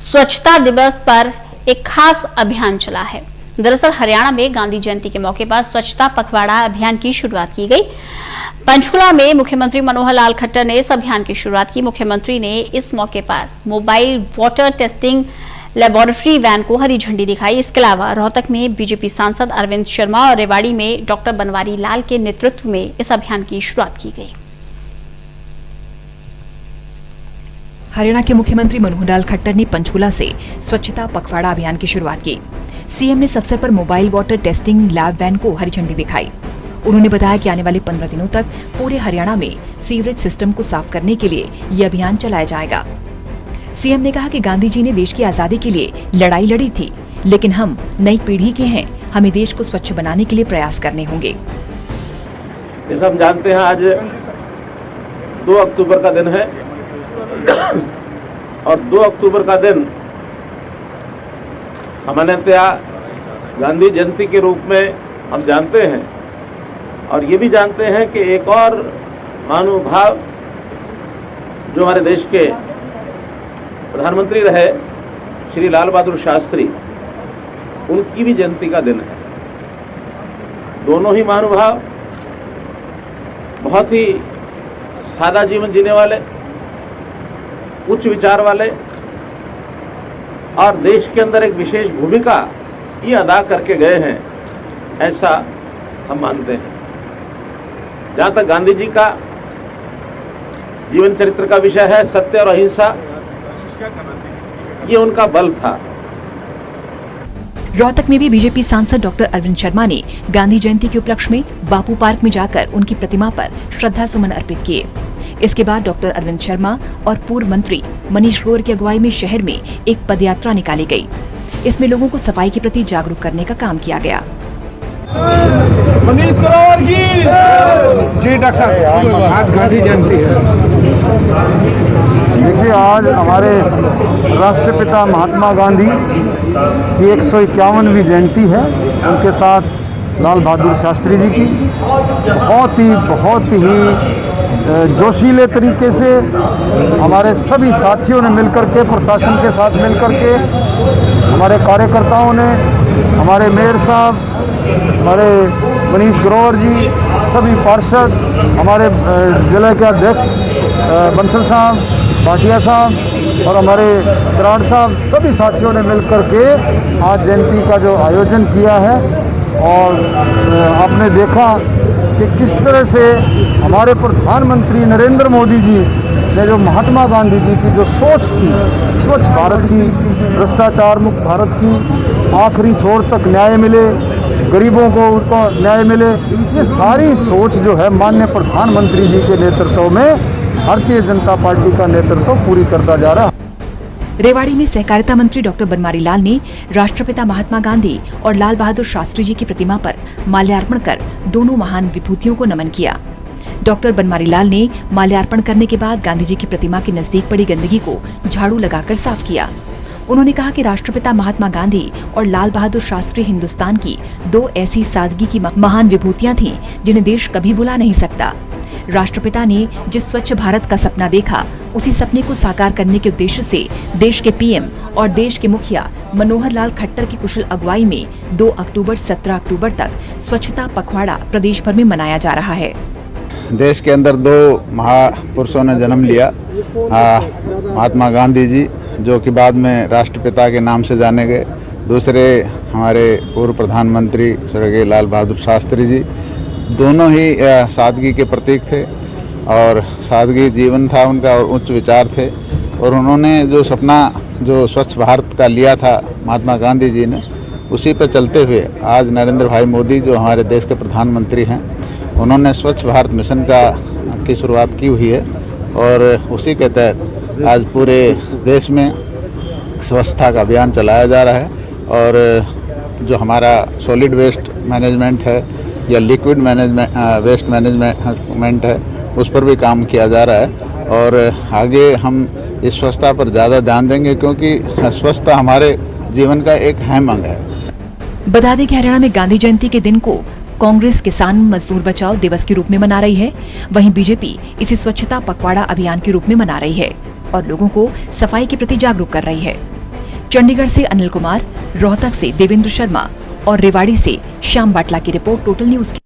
स्वच्छता दिवस पर एक खास अभियान चला है। दरअसल हरियाणा में गांधी जयंती के मौके पर स्वच्छता पखवाड़ा अभियान की शुरुआत की गई। पंचकुला में मुख्यमंत्री मनोहर लाल खट्टर ने इस अभियान की शुरुआत की। मुख्यमंत्री ने इस मौके पर mobile water testing laboratory van को हरी झंडी दिखाई। इसके अलावा रोहतक में बीजेपी सांसद अरविंद शर्मा और रेवाड़ी में डॉक्टर बनवारी लाल के नेतृत्व में इस अभियान की शुरुआत की गई। हरियाणा के मुख्यमंत्री मनोहर लाल खट्टर ने पंचकुला से स्वच्छता पखवाड़ा अभियान की शुरुआत की। सीएम ने इस अवसर पर mobile water testing lab van को हरी झंडी दिखाई। उन्होंने बताया कि आने वाले 15 दिनों तक पूरे हरियाणा में सीवरेज सिस्टम को साफ करने के लिए ये अभियान चलाया जाएगा। सीएम ने कहा कि गांधी जी ने देश की आजादी के लिए लड़ाई लड़ी थी, लेकिन हम नई पीढ़ी के हैं, हमें देश को स्वच्छ बनाने के लिए प्रयास करने होंगे। जैसा हम जानते हैं, आज 2 अक्टूबर का दिन है और 2 अक्टूबर का दिन सामान्यतया गांधी जयंती के रूप में हम जानते हैं और ये भी जानते हैं कि एक और महानुभाव जो हमारे देश के प्रधानमंत्री रहे श्री लाल बहादुर शास्त्री, उनकी भी जयंती का दिन है। दोनों ही महानुभाव बहुत ही सादा जीवन जीने वाले, उच्च विचार वाले और देश के अंदर एक विशेष भूमिका ये अदा करके गए हैं, ऐसा हम मानते हैं। जहाँ तक गांधी जी का जीवन चरित्र का विषय है, सत्य और अहिंसा, ये उनका बल था। रोहतक में भी बीजेपी सांसद डॉक्टर अरविंद शर्मा ने गांधी जयंती के उपलक्ष्य में बापू पार्क में जाकर उनकी प्रतिमा पर श्रद्धा सुमन अर्पित किए। इसके बाद डॉक्टर अरविंद शर्मा और पूर्व मंत्री मनीष ग्रोवर की अगुवाई में शहर में एक पदयात्रा निकाली गई। इसमें लोगों को सफाई के प्रति जागरूक करने का काम किया गया। मनीष ग्रोवर की जी। डॉक्टर साहब, आज गांधी जयंती है। देखिए, आज हमारे राष्ट्रपिता महात्मा गांधी की 151वीं जयंती है। उनके साथ लाल बहादुर शास्त्री जी की बहुत ही जोशीले तरीके से हमारे सभी साथियों ने मिलकर के, प्रशासन के साथ मिलकर के, हमारे कार्यकर्ताओं ने, हमारे मेयर साहब, हमारे मनीष ग्रोवर जी, सभी पार्षद, हमारे जिले के अध्यक्ष बंसल साहब, भाटिया साहब और हमारे कराड़ साहब, सभी साथियों ने मिलकर के आज जयंती का जो आयोजन किया है। और आपने देखा कि किस तरह से हमारे प्रधानमंत्री नरेंद्र मोदी जी ने जो महात्मा गांधी जी की जो सोच थी, स्वच्छ भारत की, भ्रष्टाचार मुक्त भारत की, आखिरी छोर तक न्याय मिले, गरीबों को उनको न्याय मिले, ये सारी सोच जो है माननीय प्रधानमंत्री जी के नेतृत्व में भारतीय जनता पार्टी का नेतृत्व पूरी करता जा रहा है। रेवाड़ी में सहकारिता मंत्री डॉक्टर बनवारी लाल ने राष्ट्रपिता महात्मा गांधी और लाल बहादुर शास्त्री जी की प्रतिमा पर माल्यार्पण कर दोनों महान विभूतियों को नमन किया। डॉक्टर बनवारी लाल ने माल्यार्पण करने के बाद गांधी जी की प्रतिमा के नजदीक पड़ी गंदगी को झाड़ू लगाकर साफ किया। उन्होंने कहा कि राष्ट्रपिता महात्मा गांधी और लाल बहादुर शास्त्री हिंदुस्तान की 2 ऐसी सादगी की महान विभूतियां थीं जिन्हें देश कभी भुला नहीं सकता। राष्ट्रपिता ने जिस स्वच्छ भारत का सपना देखा, उसी सपने को साकार करने के उद्देश्य से देश के पीएम और देश के मुखिया मनोहर लाल खट्टर की कुशल अगुवाई में 2 अक्टूबर 17 अक्टूबर तक स्वच्छता पखवाड़ा प्रदेश भर में मनाया जा रहा है। देश के अंदर 2 महापुरुषों ने जन्म लिया, महात्मा गांधी जी जो कि बाद में राष्ट्रपिता के नाम से जाने गए, दूसरे हमारे पूर्व प्रधानमंत्री स्वर्गीय लाल बहादुर शास्त्री जी। दोनों ही सादगी के प्रतीक थे और सादगी जीवन था उनका और उच्च विचार थे। और उन्होंने जो सपना जो स्वच्छ भारत का लिया था महात्मा गांधी जी ने, उसी पर चलते हुए आज नरेंद्र भाई मोदी जो हमारे देश के प्रधानमंत्री हैं, उन्होंने स्वच्छ भारत मिशन की शुरुआत की हुई है और उसी के तहत आज पूरे देश में स्वच्छता का अभियान चलाया जा रहा है। और जो हमारा सॉलिड वेस्ट मैनेजमेंट है या लिक्विड वेस्ट मैनेजमेंट है, उस पर भी काम किया जा रहा है और आगे हम इस स्वच्छता पर ज़्यादा ध्यान देंगे क्योंकि स्वच्छता हमारे जीवन का एक अहम अंग है। बता दें कि हरियाणा में गांधी जयंती के दिन को कांग्रेस किसान मजदूर बचाओ दिवस के रूप में मना रही है, वहीं बीजेपी इसे स्वच्छता पखवाड़ा अभियान के रूप में मना रही है और लोगों को सफाई के प्रति जागरूक कर रही है। चंडीगढ़ से अनिल कुमार, रोहतक से देवेंद्र शर्मा और रेवाड़ी से श्याम बाटला की रिपोर्ट टोटल न्यूज की।